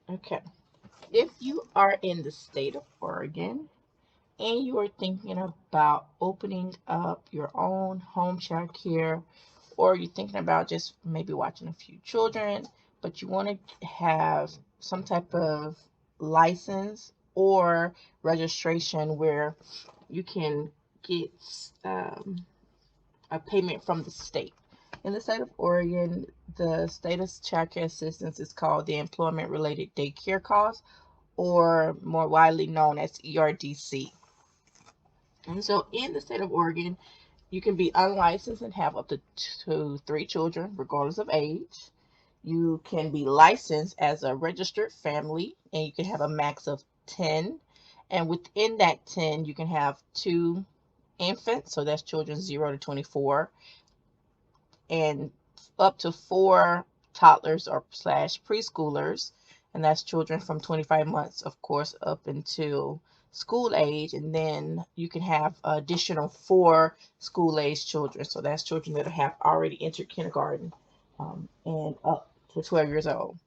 Okay. If you are in the state of Oregon and you are thinking about opening up your own home child care, or you're thinking about just maybe watching a few children, but you want to have some type of license or registration where you can get um, a payment from the state. In the state of Oregon, the state of child care assistance is called the Employment Related Daycare Cost, or more widely known as ERDC. And so in the state of Oregon, you can be unlicensed and have up to three children, regardless of age. You can be licensed as a registered family, and you can have a max of 10. And within that 10, you can have two infants, so that's children 0 to 24, and up to four toddlers or slash preschoolers, and that's children from 25 months, of course, up until school age. And then you can have additional four school age children, so that's children that have already entered kindergarten and up to 12 years old.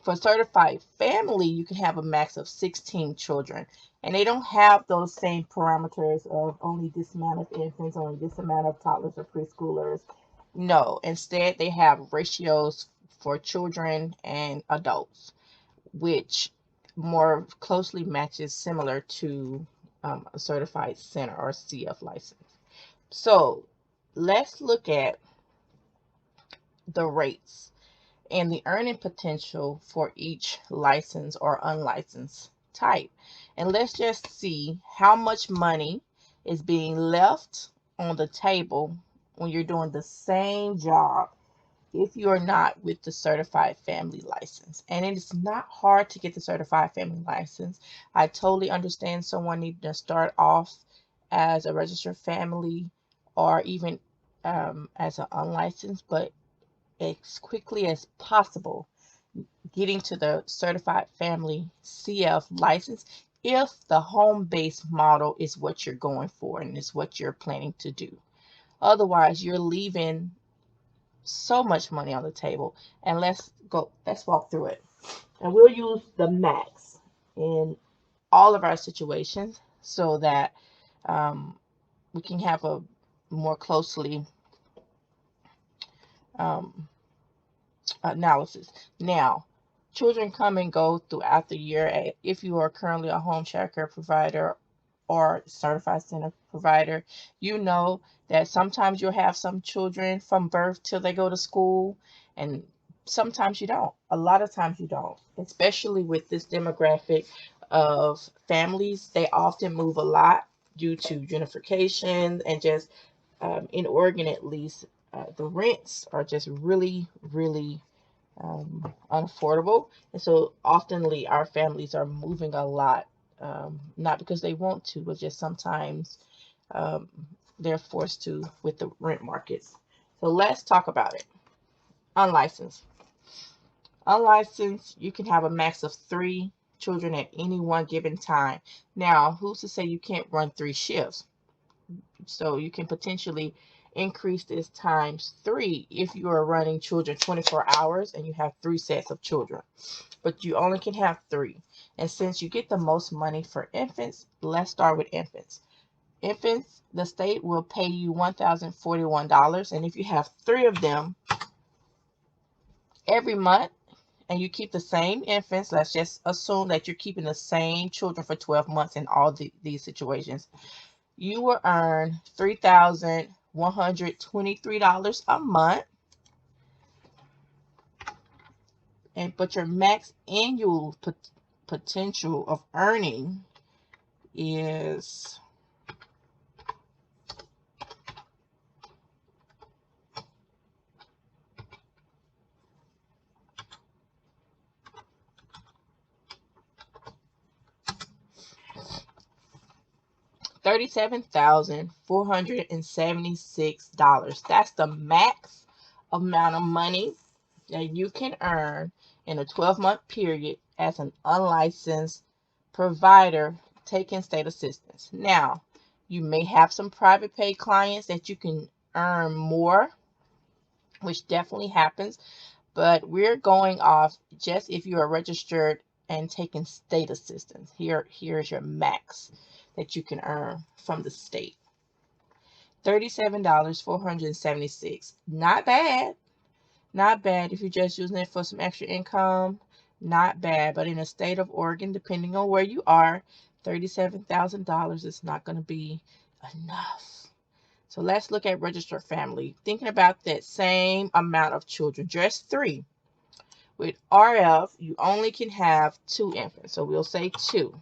For certified family, you can have a max of 16 children, and they don't have those same parameters of only this amount of infants, only this amount of toddlers or preschoolers. No, instead they have ratios for children and adults, which more closely matches similar to a certified center or CF license. So let's look at the rates and the earning potential for each license or unlicensed type. And let's just see how much money is being left on the table when you're doing the same job if you're not with the certified family license. And it is not hard to get the certified family license. I totally understand someone needing to start off as a registered family or even as an unlicensed, but as quickly as possible getting to the certified family CF license if the home based model is what you're going for and is what you're planning to do. Otherwise, you're leaving so much money on the table. And let's walk through it. And we'll use the max in all of our situations so that um, we can have a more closely um, analysis. Now, children come and go throughout the year. If you are currently a home child care provider or certified center provider, you know that sometimes you'll have some children from birth till they go to school, and sometimes you don't. A lot of times you don't, especially with this demographic of families. They often move a lot due to unification and just in Oregon at least, the rents are just really, really unaffordable. And so oftenly our families are moving a lot, not because they want to, but just sometimes um, they're forced to with the rent markets. So let's talk about it. Unlicensed. Unlicensed, you can have a max of three children at any one given time. Now, who's to say you can't run three shifts? So you can potentially increase this times three if you are running children 24 hours and you have three sets of children. But you only can have three. And since you get the most money for infants, let's start with infants. Infants, the state will pay you $1,041. And if you have three of them every month and you keep the same infants, let's just assume that you're keeping the same children for 12 months in all these situations, you will earn $3,123 a month, and but your max annual potential of earning is $37,476. That's the max amount of money that you can earn in a 12-month period as an unlicensed provider taking state assistance. Now, you may have some private pay clients that you can earn more, which definitely happens, but we're going off just if you're a registered and taking state assistance. Here's your max that you can earn from the state. $37,476. Not bad. Not bad if you're just using it for some extra income. Not bad. But in the state of Oregon, depending on where you are, $37,000 is not going to be enough. So let's look at registered family. Thinking about that same amount of children, just 3. With RF, you only can have 2 infants. So we'll say 2.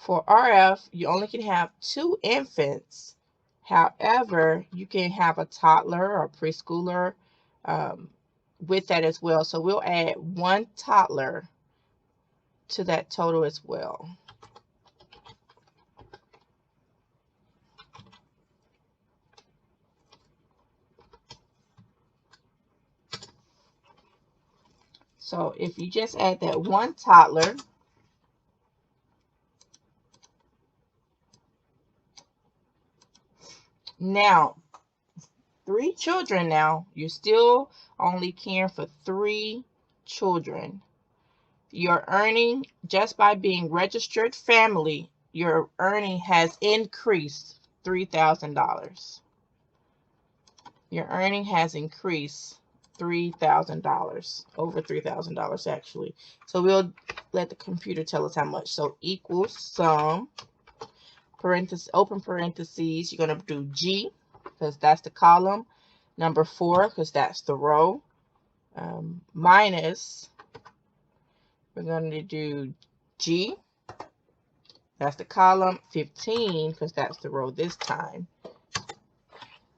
For RF, you only can have 2 infants. However, you can have a toddler or preschooler with that as well. So we'll add 1 toddler to that total as well. So if you just add that 1 toddler, now 3 children, now you're still only caring for 3 children. Your earning, just by being registered family, your earning has increased $3,000. Your earning has increased $3,000, over $3,000 actually. So we'll let the computer tell us how much. So equals sum, parenthesis, open parentheses, you're going to do G, because that's the column, number 4, because that's the row, minus, we're going to do G, that's the column, 15, because that's the row this time.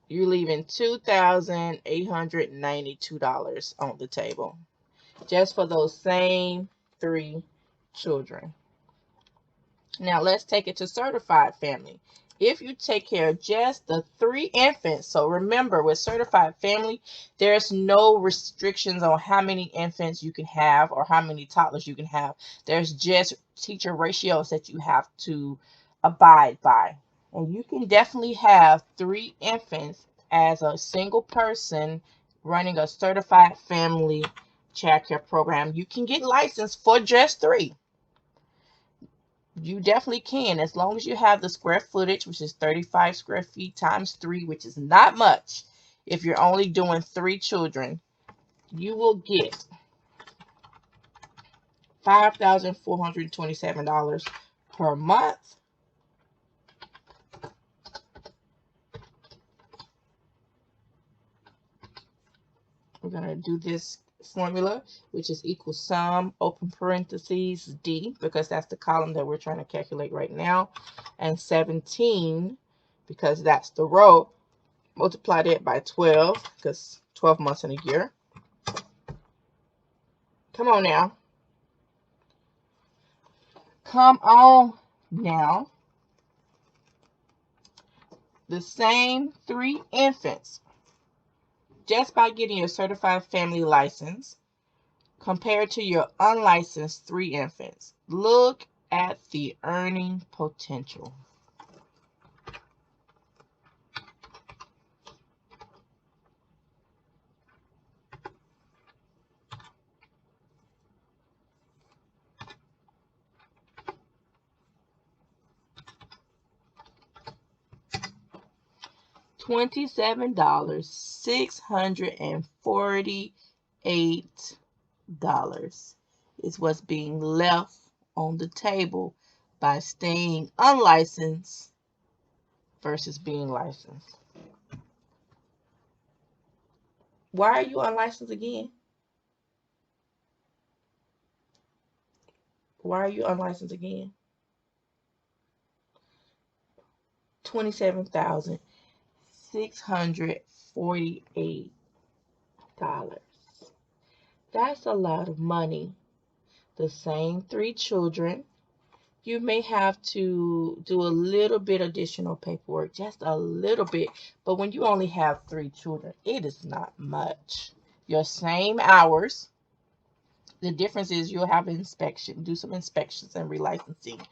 You're leaving $2,892 on the table just for those same 3 children. Now let's take it to certified family. If you take care of just the 3 infants, so remember with certified family, there's no restrictions on how many infants you can have or how many toddlers you can have. There's just teacher ratios that you have to abide by. And you can definitely have 3 infants as a single person running a certified family childcare program. You can get licensed for just 3. You definitely can, as long as you have the square footage, which is 35 square feet times 3, which is not much. If you're only doing 3 children, you will get $5,427 per month. We're going to do this formula, which is equal sum, open parentheses, D, because that's the column that we're trying to calculate right now, and 17, because that's the row. Multiply that by 12, because 12 months in a year. Come on now. Come on now. The same 3 infants, just by getting your certified family license, compared to your unlicensed 3 infants. Look at the earning potential. $27,648 is what's being left on the table by staying unlicensed versus being licensed. Why are you unlicensed again? Why are you unlicensed again? $27,648. That's a lot of money. The same 3 children, You may have to do a little bit additional paperwork, just a little bit. But when you only have 3 children, it is not much. Your same hours. The difference is you'll have an inspection, do some inspections and relicensing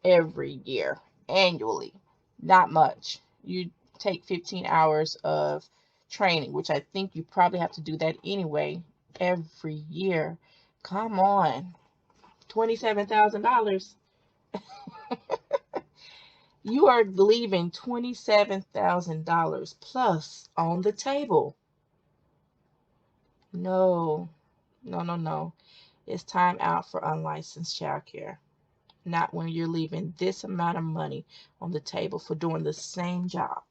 every year, annually. Not much. You take 15 hours of training, which I think you probably have to do that anyway every year. Come on. $27,000. You are leaving $27,000 plus on the table. No, no, no, no. It's time out for unlicensed childcare. Not when you're leaving this amount of money on the table for doing the same job.